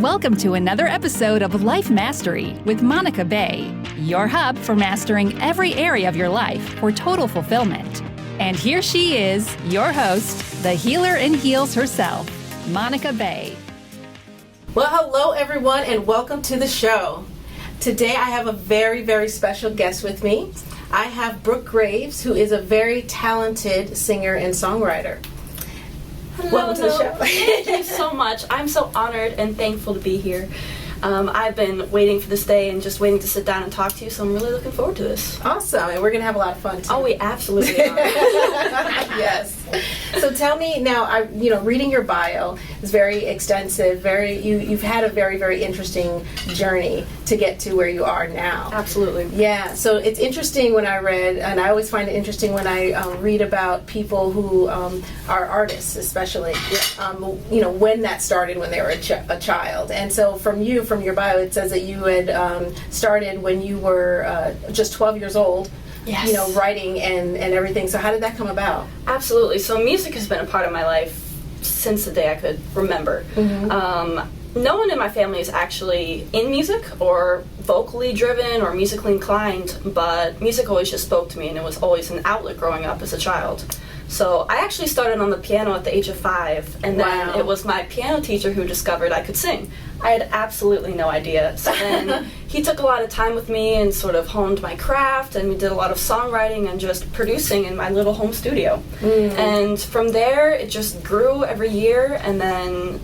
Welcome to another episode of LifeMastery with Monica Bay, your hub for mastering every area of your life for total fulfillment. And here she is, your host, the healer in heels herself, Monica Bay. Well, hello everyone and welcome to the show. Today I have a very, very special guest with me. I have Brooke Graves, who is a very talented singer and songwriter. Welcome to the show. Thank you so much. I'm so honored and thankful to be here. I've been waiting for this day and just waiting to sit down and talk to you, so I'm really looking forward to this. Awesome, and we're going to have a lot of fun too. Oh, we absolutely are. Yes. So tell me now, reading your bio is very extensive. You've had a very, very interesting journey to get to where you are now. Absolutely. Yeah. So it's interesting when I read, and I always find it interesting when I read about people who are artists, especially. When that started when they were a child. And so from your bio, it says that you had started when you were just 12 years old. Yes. Writing and everything. So how did that come about? Absolutely. So music has been a part of my life since the day I could remember. Mm-hmm. No one in my family is actually in music or vocally driven or musically inclined, but music always just spoke to me, and it was always an outlet growing up as a child. So I actually started on the piano at the age of 5, and then it was my piano teacher who discovered I could sing. I had absolutely no idea. So then he took a lot of time with me and sort of honed my craft, and we did a lot of songwriting and just producing in my little home studio. And from there, it just grew every year, and then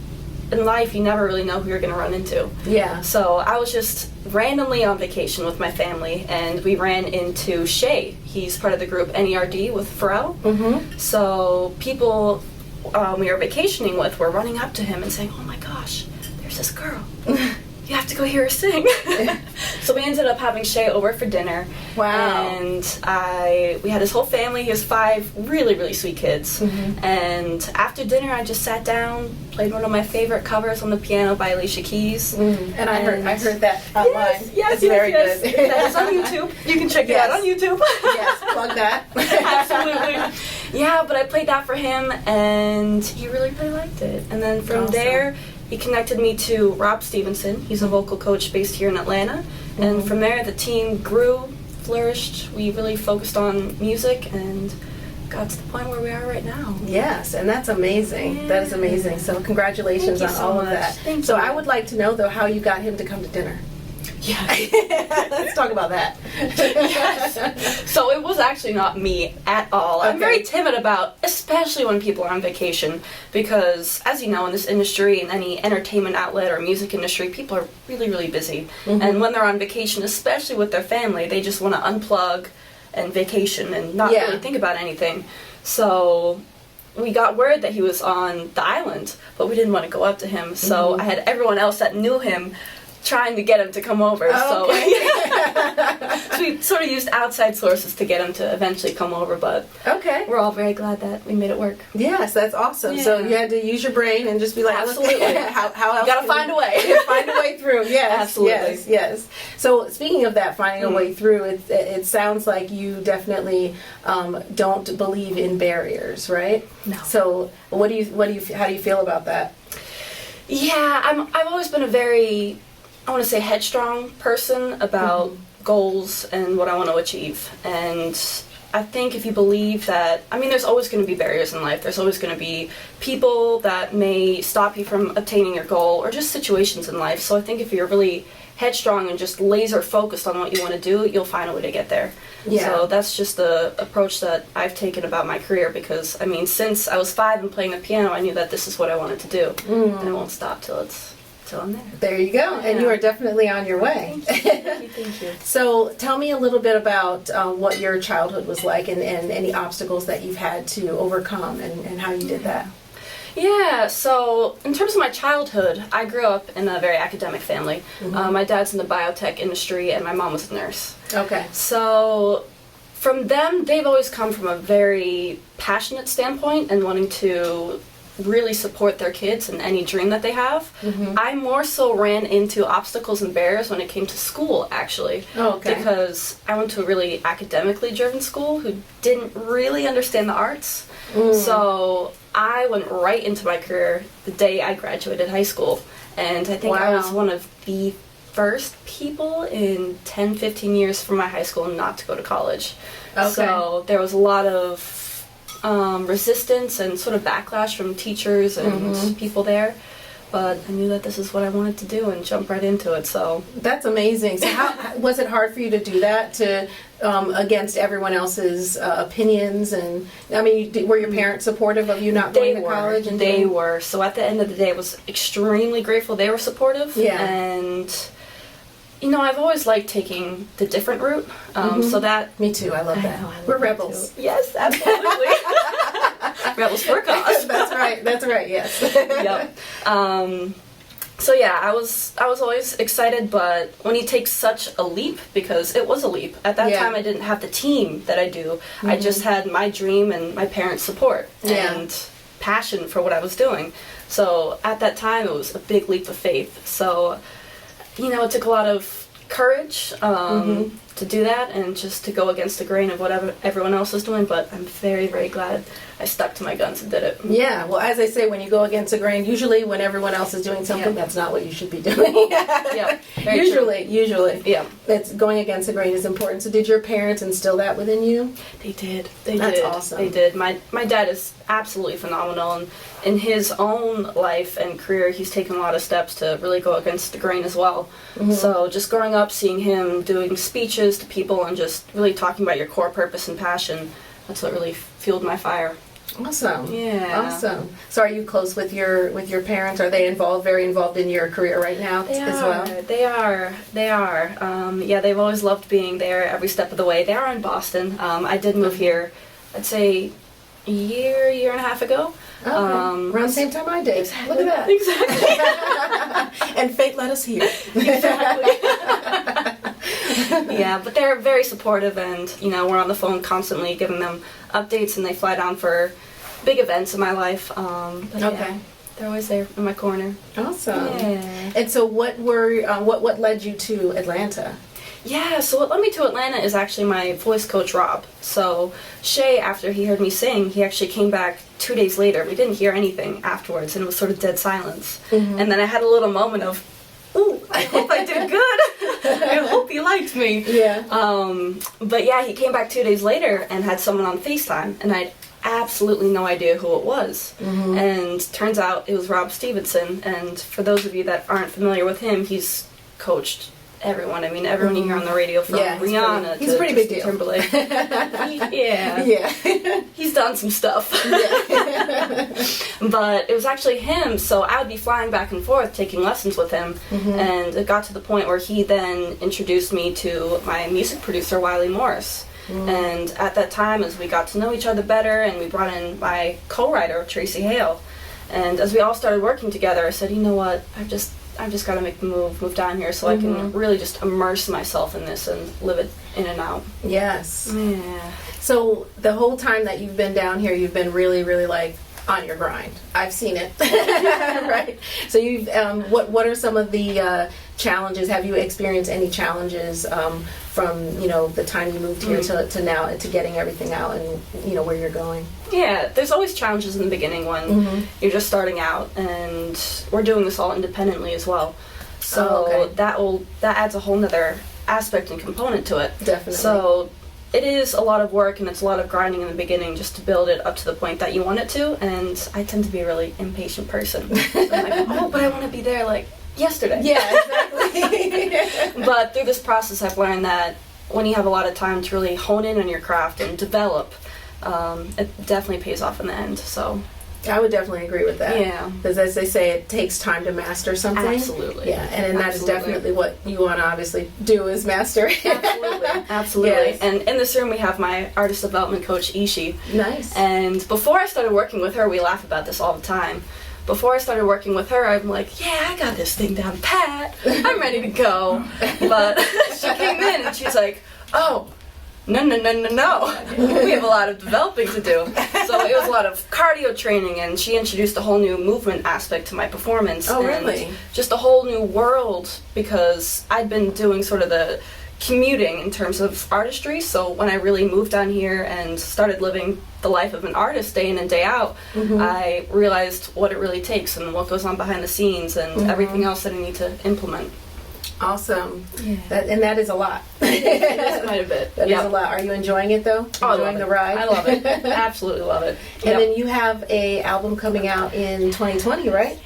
in life, you never really know who you're going to run into. Yeah. So I was just randomly on vacation with my family, and we ran into Shay. He's part of the group NERD with Pharrell. Mm-hmm. So people we were vacationing with were running up to him and saying, "Oh my gosh, there's this girl. You have to go hear her sing." So we ended up having Shay over for dinner. Wow. And we had his whole family. He has 5 really, really sweet kids. Mm-hmm. And after dinner, I just sat down, played one of my favorite covers on the piano by Alicia Keys. Mm-hmm. And I heard that online. Yes, it's very good. That is on YouTube. You can check it out on YouTube. Yes, plug that. Absolutely. Yeah, but I played that for him, and he really, really liked it. And then from there, he connected me to Rob Stevenson. He's a vocal coach based here in Atlanta. Mm-hmm. And from there, the team grew, flourished. We really focused on music and got to the point where we are right now. Yes, and that's amazing. Yeah. That is amazing. So congratulations on all of that. Thank so you. I would like to know, though, how you got him to come to dinner. Yeah. Let's talk about that. Yes. So it was actually not me at all. I'm very timid about, especially when people are on vacation, because as you know, in this industry, in any entertainment outlet or music industry, people are really, really busy. Mm-hmm. And when they're on vacation, especially with their family, they just want to unplug and vacation and not really think about anything. So we got word that he was on the island, but we didn't want to go up to him. So I had everyone else that knew him trying to get him to come over. So we sort of used outside sources to get him to eventually come over, but we're all very glad that we made it work. Yes, that's awesome. Yeah. So you had to use your brain and just be like, absolutely. How else? You gotta find a way. Find a way through. Yes, absolutely. Yes. So speaking of that, finding a way through, it sounds like you definitely don't believe in barriers, right? No. So how do you feel about that? Yeah, I've always been a very, I want to say, headstrong person about goals and what I want to achieve. And I think if you believe that, there's always going to be barriers in life. There's always going to be people that may stop you from attaining your goal, or just situations in life. So I think if you're really headstrong and just laser focused on what you want to do, you'll find a way to get there. Yeah. So that's just the approach that I've taken about my career, because since I was 5 and playing the piano, I knew that this is what I wanted to do. And I won't stop till I'm there. There you go. And you are definitely on your way. Thank you. So tell me a little bit about what your childhood was like, and any obstacles that you've had to overcome, and how you did that. Yeah, so in terms of my childhood, I grew up in a very academic family. Mm-hmm. My dad's in the biotech industry, and my mom was a nurse. Okay. So from them, they've always come from a very passionate standpoint and wanting to really support their kids in any dream that they have. I more so ran into obstacles and barriers when it came to school, actually. Oh, okay. Because I went to a really academically driven school who didn't really understand the arts. So I went right into my career the day I graduated high school. And I think I was one of the first people in 10, 15 years from my high school not to go to college. Okay. So there was a lot of resistance and sort of backlash from teachers and people there, but I knew that this is what I wanted to do and jump right into it. So that's amazing. So how was it hard for you to do that, to against everyone else's opinions? And I mean, were your parents supportive of you not going to college? And they were. So at the end of the day, I was extremely grateful they were supportive. Yeah. And you know, I've always liked taking the different route, so that... Me too, I love that. We're rebels. Too. Yes, absolutely. Rebels for a cause. That's right, yes. Yep. So yeah, I was always excited, but when you take such a leap, because it was a leap, at that time I didn't have the team that I do. I just had my dream and my parents' support and passion for what I was doing. So at that time, it was a big leap of faith. So... you know, it took a lot of courage to do that and just to go against the grain of whatever everyone else is doing, but I'm very, very glad I stuck to my guns and did it. Yeah, well, as I say, when you go against the grain, usually when everyone else is doing something, that's not what you should be doing. Usually. Yeah. It's going against the grain is important. So did your parents instill that within you? They did. That's awesome. They did. My dad is absolutely phenomenal, and in his own life and career, he's taken a lot of steps to really go against the grain as well. So just growing up, seeing him doing speeches to people and just really talking about your core purpose and passion, that's what really fueled my fire. Awesome. Yeah. Awesome. So are you close with your parents? Are they very involved in your career right now as well? They are. Yeah, they've always loved being there every step of the way. They are in Boston. I did move here, I'd say, a year and a half ago. Okay. Around the same time I did. Exactly. Look at that. Exactly. And fate led us here. Exactly. Yeah, but they're very supportive, and you know, we're on the phone constantly giving them updates, and they fly down for big events in my life. Yeah, they're always there in my corner. Awesome. Yeah. And so, what led you to Atlanta? Yeah, so what led me to Atlanta is actually my voice coach, Rob. So Shay, after he heard me sing, he actually came back 2 days later. We didn't hear anything afterwards, and it was sort of dead silence. And then I had a little moment of, ooh, I hope I did good. I hope he liked me. Yeah. But yeah, he came back 2 days later and had someone on FaceTime, and I had absolutely no idea who it was. And turns out it was Rob Stevenson, and for those of you that aren't familiar with him, he's coached everyone. I mean, everyone you hear on the radio, from Rihanna he's a pretty big deal. Timberlake. He's done some stuff. But it was actually him, so I would be flying back and forth taking lessons with him, and it got to the point where he then introduced me to my music producer, Wiley Morris. And at that time, as we got to know each other better, and we brought in my co-writer, Tracy Hale, and as we all started working together, I said, you know what, I've just got to make the move down here so I can really just immerse myself in this and live it in and out. Yes. Yeah. So the whole time that you've been down here, you've been really, really like on your grind. I've seen it. Right. So you've what are some of the challenges? Have you experienced any challenges from the time you moved here to now, to getting everything out and where you're going? Yeah, there's always challenges in the beginning when you're just starting out, and we're doing this all independently as well. So that adds a whole nother aspect and component to it. Definitely. So it is a lot of work, and it's a lot of grinding in the beginning just to build it up to the point that you want it to, and I tend to be a really impatient person. I'm like, oh, but I want to be there like yesterday. Yeah, exactly. But through this process, I've learned that when you have a lot of time to really hone in on your craft and develop, it definitely pays off in the end. So I would definitely agree with that. Yeah. Because as they say, it takes time to master something. Absolutely. Yeah, and that is definitely what you want to obviously do, is master. Absolutely. Absolutely. Yes. And in this room we have my artist development coach, Ishi. Nice. And before I started working with her, we laugh about this all the time. Before I started working with her, I'm like, yeah, I got this thing down pat. I'm ready to go. But she came in and she's like, oh, no. We have a lot of developing to do. So it was a lot of cardio training, and she introduced a whole new movement aspect to my performance. Oh, and really? Just a whole new world, because I'd been doing sort of the commuting in terms of artistry. So when I really moved down here and started living the life of an artist day in and day out, I realized what it really takes and what goes on behind the scenes and everything else that I need to implement. Awesome. Yeah. That is a lot. That's quite a bit. That is a lot. Are you enjoying it though? Oh, Enjoying the ride? I love it. Absolutely love it. And then you have a album coming out in 2020, right?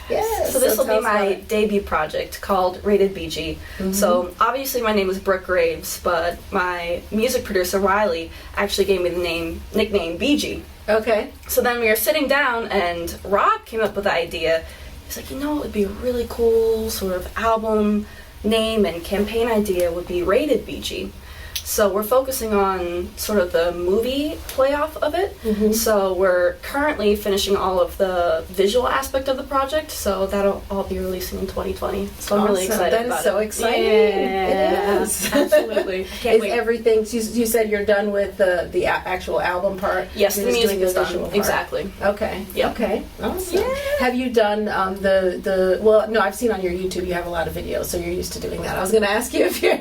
Yes. So this will tell be us about my it. debut project called Rated BG. So obviously my name is Brooke Graves, but my music producer Riley actually gave me the nickname BG. Okay. So then we were sitting down and Rob came up with the idea. He's like, it would be a really cool sort of album name and campaign idea would be Rated BG. So we're focusing on sort of the movie playoff of it. So we're currently finishing all of the visual aspect of the project. So that'll all be releasing in 2020. So I'm really excited That is about so it. exciting. Yeah, It is. absolutely. Can't Is wait. everything? You said you're done with the actual album part. Yes, You're the just music doing is the done. visual part. Exactly. Okay. Yep. Okay. Awesome. Yeah. Have you done the? Well, no, I've seen on your YouTube you have a lot of videos, so you're used to doing that. I was going to ask you if you're.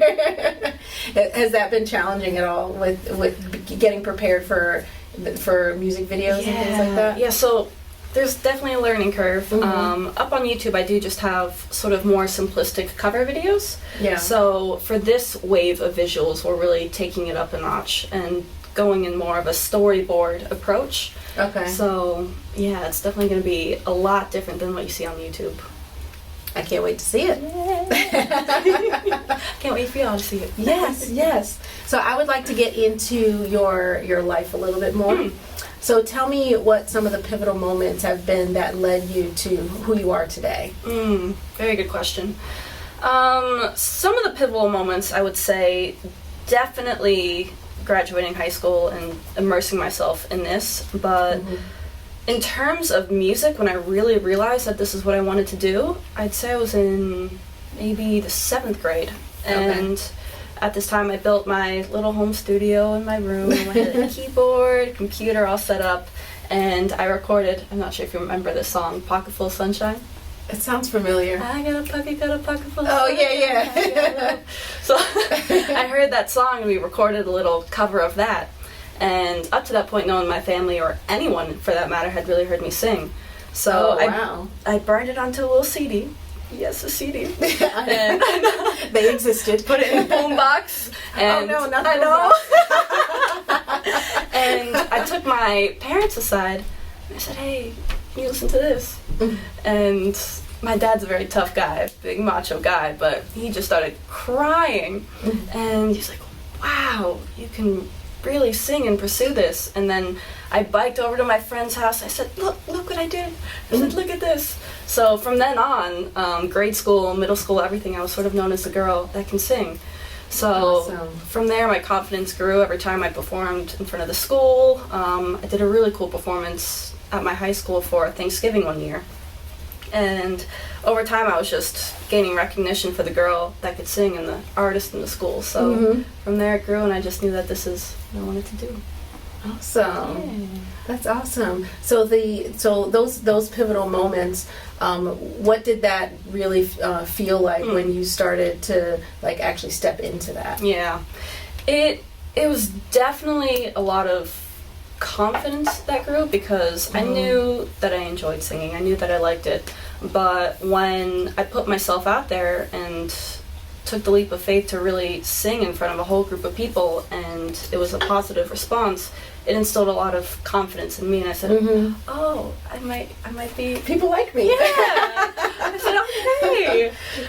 Has that been challenging at all with getting prepared for music videos and things like that? Yeah, so there's definitely a learning curve. Up on YouTube, I do just have sort of more simplistic cover videos. Yeah. So for this wave of visuals, we're really taking it up a notch and going in more of a storyboard approach. Okay. So yeah, it's definitely going to be a lot different than what you see on YouTube. I can't wait to see it. Can't wait for y'all to see it. Yes, yes. So I would like to get into your life a little bit more. So tell me what some of the pivotal moments have been that led you to who you are today. Very good question. Some of the pivotal moments, I would say, definitely graduating high school and immersing myself in this, but in terms of music, when I really realized that this is what I wanted to do, I'd say I was in maybe the 7th grade. And at this time I built my little home studio in my room. I had a keyboard, computer all set up, and I recorded, I'm not sure if you remember this song, Pocket Full of Sunshine. It sounds familiar. I got a pocket full of Oh, sunshine. yeah. So I heard that song and we recorded a little cover of that. And up to that point, no one in my family or anyone for that matter had really heard me sing. So I burned it onto a little CD. Yes, a CD. And They existed. put it in a boombox. And Oh, no, not the I know. And I took my parents aside and I said, hey, can you listen to this? And my dad's a very tough guy, big macho guy, but he just started crying. And he's like, wow, you can really sing and pursue this. And then I biked over to my friend's house. I said, look what I did. I said, look at this. So from then on, grade school, middle school, everything, I was sort of known as the girl that can sing. So Awesome. from there, my confidence grew every time I performed in front of the school. I did a really cool performance at my high school for Thanksgiving one year. And over time, I was just gaining recognition for the girl that could sing and the artist in the school. So from there, it grew, and I just knew that this is what I wanted to do. Awesome. That's awesome. So those pivotal moments, what did that really feel like when you started to like actually step into that? Yeah, it was definitely a lot of confidence that grew because I knew that I enjoyed singing. I knew that I liked it. But when I put myself out there and took the leap of faith to really sing in front of a whole group of people and it was a positive response, it instilled a lot of confidence in me, and I said, oh, I might be... People like me. Yeah! I said,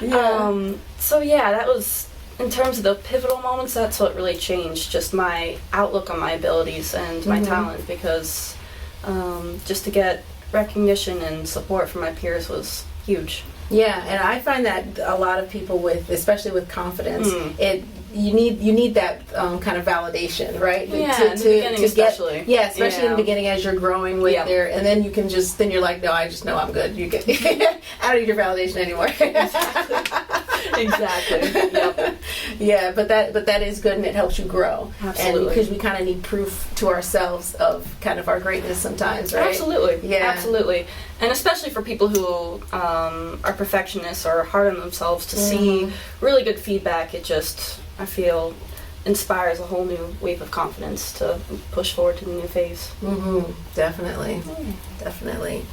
okay! So yeah, that was... In terms of the pivotal moments, that's what really changed, just my outlook on my abilities and my talent, because just to get recognition and support from my peers was huge. Yeah, and I find that a lot of people especially with confidence, you need that kind of validation, right? Yeah, in the beginning especially. Especially in the beginning as you're growing with there, and then then you're like, no, I just know I'm good. You get, I don't need your validation anymore. Exactly. Yep. Yeah, but that is good, and it helps you grow. Absolutely. And because we kind of need proof to ourselves of kind of our greatness sometimes, right? Absolutely. Yeah. Absolutely. And especially for people who are perfectionists or hard on themselves, to see really good feedback, it just, I feel, inspires a whole new wave of confidence to push forward to the new phase. Definitely. Definitely.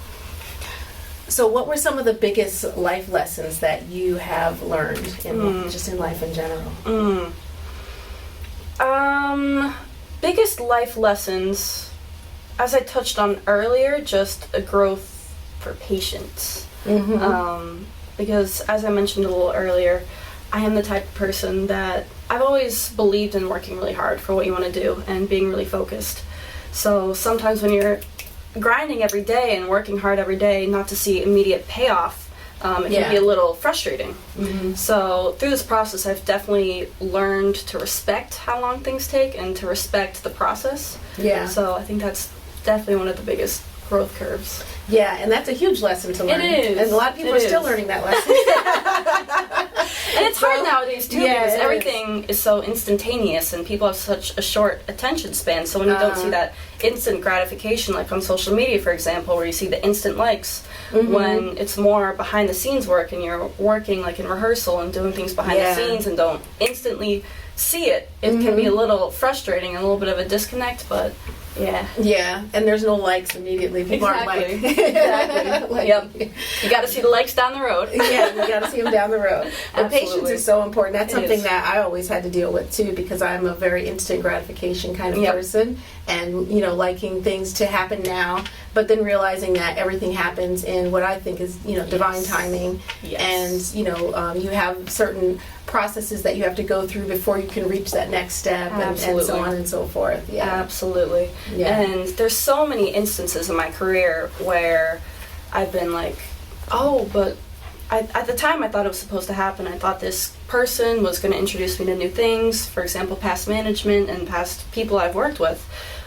So what were some of the biggest life lessons that you have learned in just in life in general? Biggest life lessons, as I touched on earlier, just a growth for patience. Because as I mentioned a little earlier, I am the type of person that I've always believed in working really hard for what you want to do and being really focused. So sometimes when you're grinding every day and working hard every day, not to see immediate payoff, it can be a little frustrating. So through this process, I've definitely learned to respect how long things take and to respect the process. So I think that's definitely one of the biggest growth curves. Yeah, and that's a huge lesson to learn. It is. And a lot of people are still learning that lesson. And it's hard nowadays too, because everything is so instantaneous and people have such a short attention span. So when you don't see that instant gratification, like on social media, for example, where you see the instant likes, when it's more behind the scenes work and you're working like in rehearsal and doing things behind the scenes and don't instantly see it, it can be a little frustrating and a little bit of a disconnect, but yeah, and there's no likes immediately. People aren't like. Exactly. Yep. You got to see the likes down the road. Yeah, you got to see them down the road. But Absolutely. patience is so important. That's It something is. that I always had to deal with too, because I'm a very instant gratification kind of person, and liking things to happen now, but then realizing that everything happens in what I think is divine timing, and you have certain processes that you have to go through before you can reach that next step, and so on and so forth. Yeah, absolutely. Yeah. And there's so many instances in my career where I've been like, oh, but at the time I thought it was supposed to happen. I thought this person was going to introduce me to new things, for example, past management and past people I've worked with.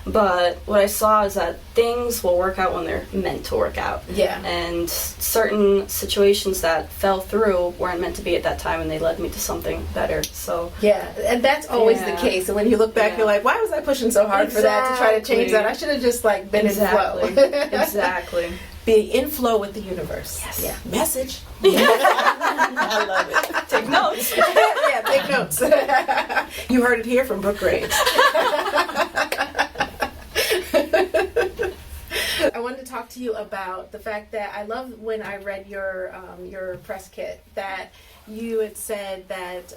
But what I saw is that things will work out when they're meant to work out. Yeah. And certain situations that fell through weren't meant to be at that time, and they led me to something better. So yeah, and that's always the case. And when you look back, you're like, why was I pushing so hard for that to try to change that? I should have just been in flow. Exactly. Be in flow with the universe. Yes. Yeah. Message. I love it. Take notes. Yeah, take notes. You heard it here from Brooke Graves. I wanted to talk to you about the fact that I love when I read your press kit that you had said that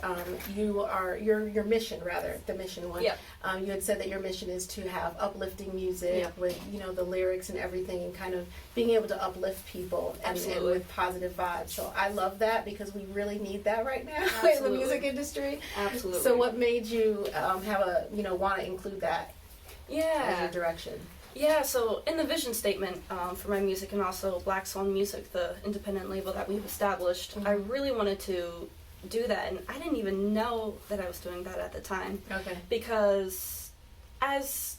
your mission, rather, the mission one. Yep. You had said that your mission is to have uplifting music with the lyrics and everything, and kind of being able to uplift people and with positive vibes. So I love that, because we really need that right now in the music industry. Absolutely. So what made you want to include that as your direction? Yeah, so in the vision statement for my music, and also Black Swan Music, the independent label that we've established, I really wanted to do that, and I didn't even know that I was doing that at the time. Okay. Because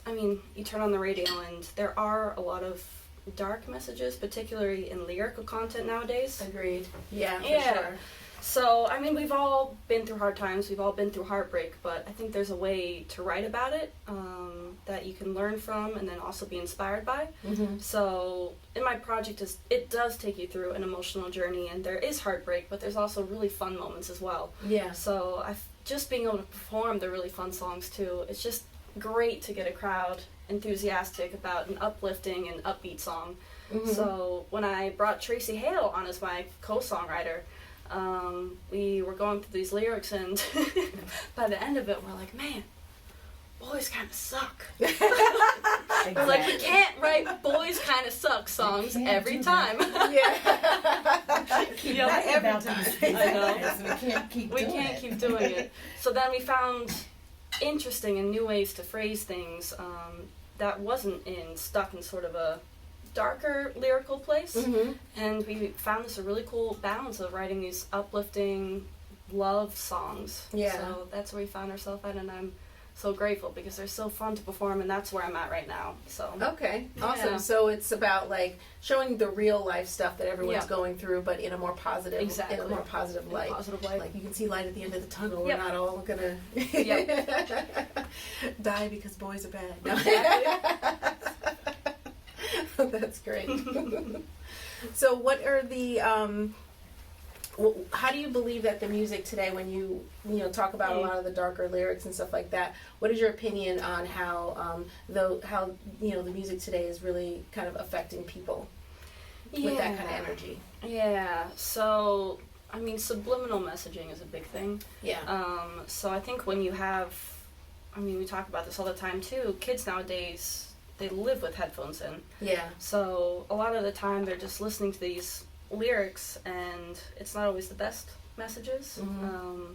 you turn on the radio and there are a lot of dark messages, particularly in lyrical content nowadays. Agreed. Yeah, for sure. So, we've all been through hard times, we've all been through heartbreak, but I think there's a way to write about it that you can learn from and then also be inspired by. So, in my project, it does take you through an emotional journey, and there is heartbreak, but there's also really fun moments as well. Yeah. So, just being able to perform the really fun songs too, it's just great to get a crowd enthusiastic about an uplifting and upbeat song. So, when I brought Tracy Hale on as my co-songwriter, we were going through these lyrics, and by the end of it, we're like, man, boys kind of suck. Exactly. We're like, we can't write boys kind of suck songs every time. Keep every time. I know. We can't keep doing it. So then we found interesting and new ways to phrase things that wasn't stuck in sort of a darker lyrical place, and we found this a really cool balance of writing these uplifting love songs. So that's where we found ourselves at, and I'm so grateful because they're so fun to perform, and that's where I'm at right now. So Okay, awesome. Yeah. So it's about like showing the real life stuff that everyone's Yeah. going through, but in a more positive, Exactly. in a more positive In a light. positive light. Like you can see light at the end of the tunnel. Yep. We're not all gonna die because boys are bad. No. That's great. So, what are the? How do you believe that the music today, when you talk about a lot of the darker lyrics and stuff like that, what is your opinion on how the music today is really kind of affecting people with that kind of energy? Yeah. So I mean, subliminal messaging is a big thing. Yeah. So I think when you have, I mean, we talk about this all the time too. Kids nowadays, they live with headphones in. Yeah. So a lot of the time they're just listening to these lyrics, and it's not always the best messages. Mm-hmm.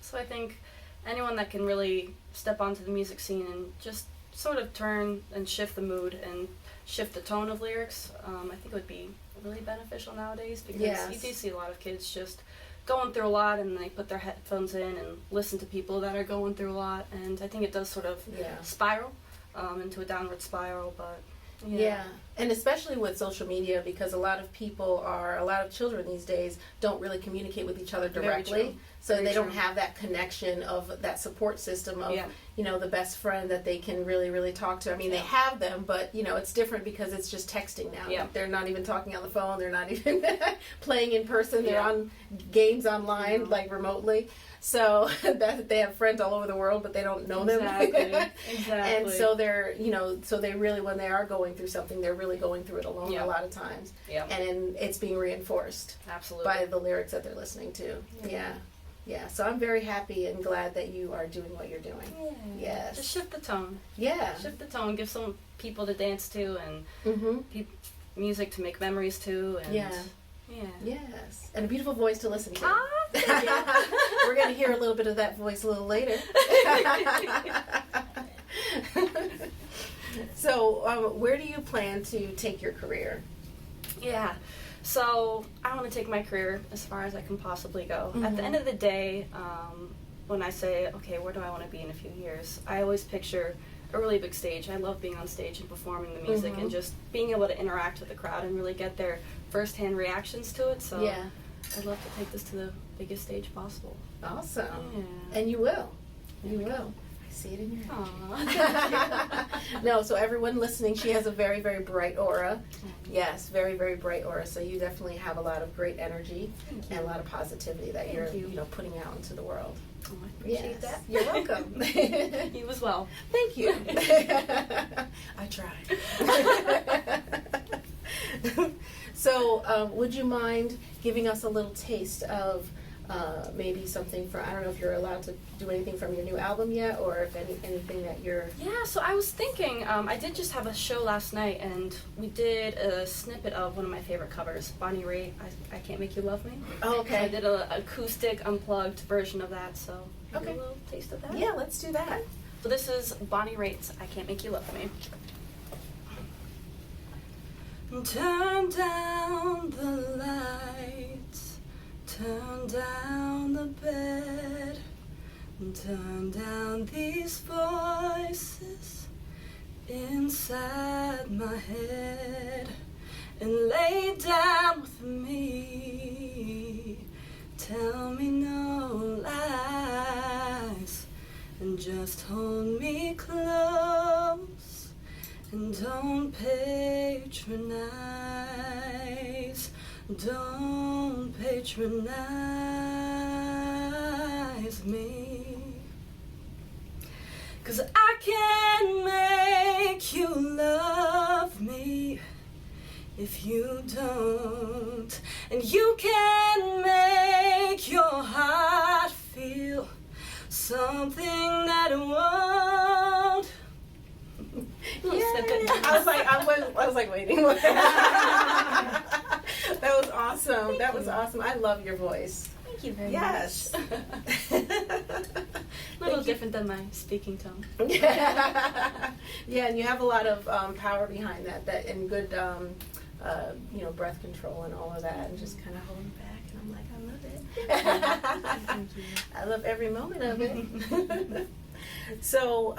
So I think anyone that can really step onto the music scene and just sort of turn and shift the mood and shift the tone of lyrics, I think it would be really beneficial nowadays, because Yes. you do see a lot of kids just going through a lot, and they put their headphones in and listen to people that are going through a lot, and I think it does sort of Yeah. spiral into a downward spiral. But Yeah, and especially with social media, because a lot of children these days don't really communicate with each other Very directly, true. so Very they don't true. have that connection of that support system of Yeah. the best friend that they can really, really talk to. I mean, they have them, but it's different because it's just texting now. Yeah. They're not even talking on the phone. They're not even playing in person. They're Yeah. on games online, Yeah. like remotely. So that they have friends all over the world, but they don't know them. Exactly. And so they're, so they really, when they are going through something, they're really going through it alone Yeah. a lot of times. Yeah. And it's being reinforced Absolutely. by the lyrics that they're listening to. Yeah. Yeah. So I'm very happy and glad that you are doing what you're doing. Yes. Just shift the tone. Yeah. Shift the tone. Give some people to dance to, and Mm-hmm. music to make memories to. And Yeah. Yeah. Yes. And a beautiful voice to listen to. Ah, We're going to hear a little bit of that voice a little later. So, where do you plan to take your career? yeah. So I want to take my career as far as I can possibly go. At the end of the day, when I say, okay, where do I want to be in a few years, I always picture a really big stage. I love being on stage and performing the music and just being able to interact with the crowd and really get their first-hand reactions to it. So Yeah. I'd love to take this to the biggest stage possible. Awesome. Yeah. And you will. You will. I see it in your eyes. Aw. No, so everyone listening, she has a very, very bright aura. Yes, very, very bright aura. So you definitely have a lot of great energy and a lot of positivity that Thank you're, you. Putting out into the world. Oh, I appreciate Yes. that. You're welcome. You as well. Thank you. I tried. So, would you mind giving us a little taste of maybe something from, I don't know if you're allowed to do anything from your new album yet, or if anything that you're... Yeah, so I was thinking, I did just have a show last night, and we did a snippet of one of my favorite covers, Bonnie Raitt, I Can't Make You Love Me. Oh, So I okay. did an acoustic, unplugged version of that, so Okay. a little taste of that. Yeah, let's do that. So this is Bonnie Raitt's I Can't Make You Love Me. Turn down the lights, turn down the bed, turn down these voices inside my head, and lay down with me. Tell me no lies, and just hold me close. And don't patronize, don't patronize me. 'Cause I can make you love me if you don't. And you can make your heart feel something that it won't. I was like waiting. That was awesome. That was awesome. I love your voice. Thank you very Yes. much. A little different than my speaking tone. Yeah, and you have a lot of power behind that and good, breath control and all of that, and just kind of holding back. And I'm like, I love it. Thank you. I love every moment of it. So,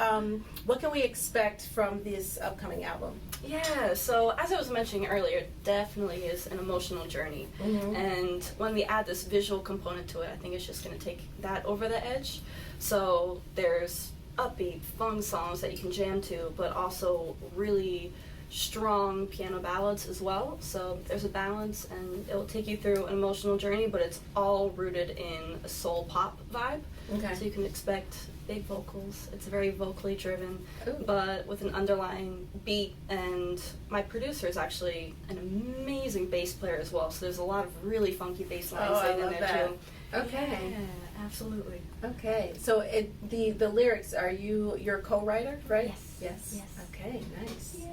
what can we expect from this upcoming album? Yeah, so as I was mentioning earlier, it definitely is an emotional journey. And when we add this visual component to it, I think it's just going to take that over the edge. So there's upbeat, fun songs that you can jam to, but also really strong piano ballads as well. So there's a balance, and it will take you through an emotional journey, but it's all rooted in a soul pop vibe. Okay. So you can expect big vocals. It's very vocally driven, Ooh. but with an underlying beat. And my producer is actually an amazing bass player as well. So there's a lot of really funky bass lines I in love there that. too. Okay. Yeah, absolutely. Okay. So the lyrics, are you're a co-writer, right? Yes. Yes. Yes. Okay. Nice. Yeah.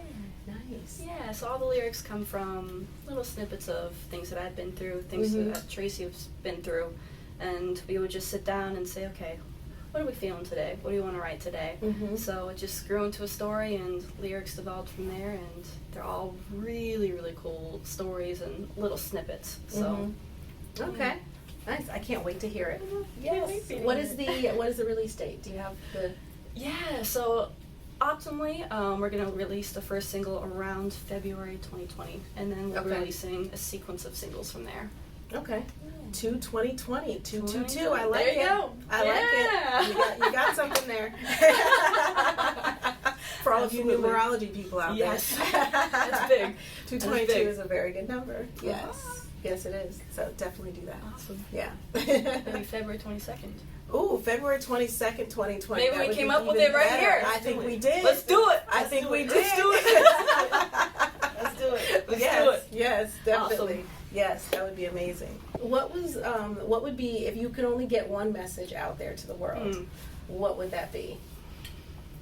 Nice. Yeah, so all the lyrics come from little snippets of things that I've been through, things that Tracy's been through, and we would just sit down and say, okay, what are we feeling today? What do you want to write today? So it just grew into a story, and lyrics developed from there, and they're all really, really cool stories and little snippets. So Okay. Nice. I can't wait to hear it. Yes. What is the release date? Do you have the? Yeah, so optimally, we're going to release the first single around February 2020, and then we're releasing a sequence of singles from there. Okay. 2020, 222. I like There you it. go. I like it. You got something there. For all of you Absolutely. numerology people out Yes. there. That's big. 222 That's big. is a very good number. Yes. Yes, it is. So definitely do that. Awesome. Yeah. Maybe February 22nd. Ooh, February 22nd, 2020. Maybe That we would came be up with even it right better. here. I think we did. Let's do it. I think we did. Let's do it. Let's do it. Let's yes, do it. yes, definitely. Awesome. Yes, that would be amazing. What would be, if you could only get one message out there to the world, what would that be?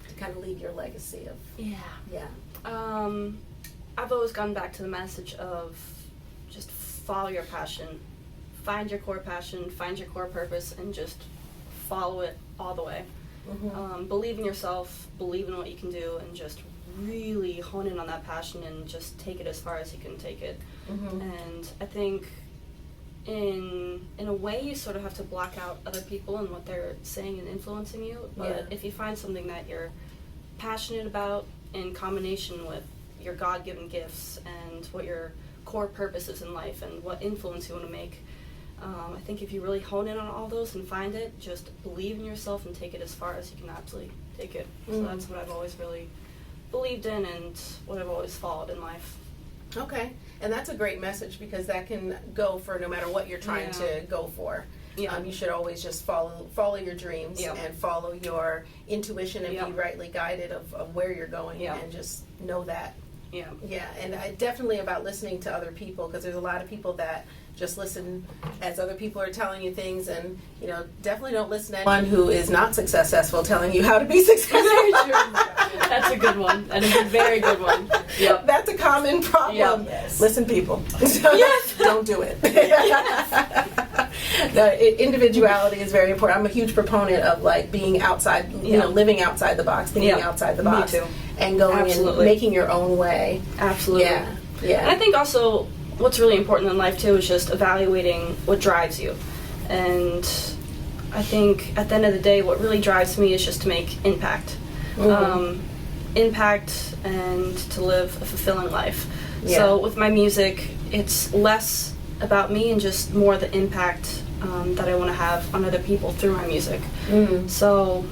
To kind of leave your legacy of, Yeah. yeah. I've always gone back to the message of just follow your passion. Find your core passion, find your core purpose, and just follow it all the way. Believe in yourself, believe in what you can do, and just really hone in on that passion and just take it as far as you can take it. And I think in a way you sort of have to block out other people and what they're saying and influencing you, but if you find something that you're passionate about in combination with your God-given gifts and what your core purpose is in life and what influence you want to make, I think if you really hone in on all those and find it, just believe in yourself and take it as far as you can absolutely take it. So that's what I've always really believed in and what I've always followed in life. Okay, and that's a great message because that can go for no matter what you're trying to go for. You should always just follow your dreams and follow your intuition and be rightly guided of where you're going and just know that. Yeah, and definitely about listening to other people, because there's a lot of people that just listen as other people are telling you things, and definitely don't listen to anyone who is not successful telling you how to be successful. That's a good one, and a very good one. Yep. That's a common problem. Yes. Listen, people. Don't do it. The individuality is very important. I'm a huge proponent of being outside, living outside the box, thinking outside the box, Me too. and going Absolutely. and making your own way. Absolutely. Yeah. And I think also what's really important in life too is just evaluating what drives you. And I think at the end of the day, what really drives me is just to make impact. Impact and to live a fulfilling life. So with my music, it's less about me and just more the impact that I want to have on other people through my music. So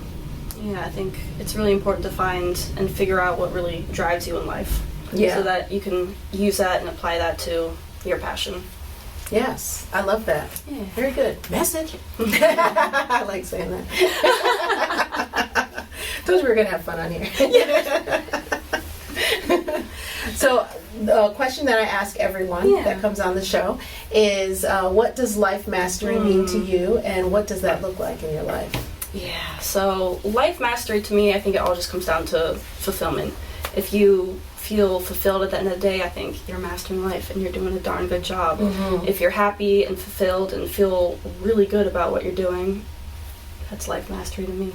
yeah, I think it's really important to find and figure out what really drives you in life. So that you can use that and apply that to your passion. Yes, I love that. Yeah. Very good. Message. I like saying that. Told you we were going to have fun on here. So, the question that I ask everyone that comes on the show is, what does life mastery mean to you, and what does that look like in your life? Yeah, so life mastery to me, I think it all just comes down to fulfillment. If you feel fulfilled at the end of the day, I think you're mastering life and you're doing a darn good job. If you're happy and fulfilled and feel really good about what you're doing, that's life mastery to me.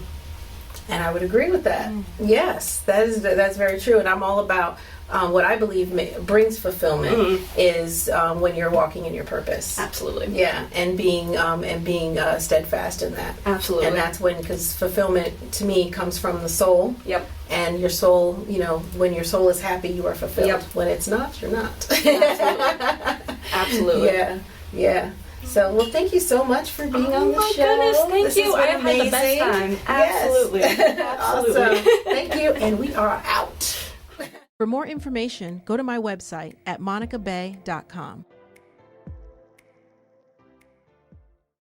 And I would agree with that. Yes, that's very true. And I'm all about what I believe brings fulfillment is when you're walking in your purpose. Absolutely. Yeah, and being steadfast in that. Absolutely. And that's when, because fulfillment to me comes from the soul. Yep. And your soul, when your soul is happy, you are fulfilled. Yep. When it's not, you're not. Absolutely. Absolutely. Yeah, yeah. So, well, thank you so much for being on the show. Oh my goodness, thank you. I Has have been had the best amazing. time. Yes. Absolutely. Absolutely. Awesome. Thank you, and we are out. For more information, go to my website at monicabay.com.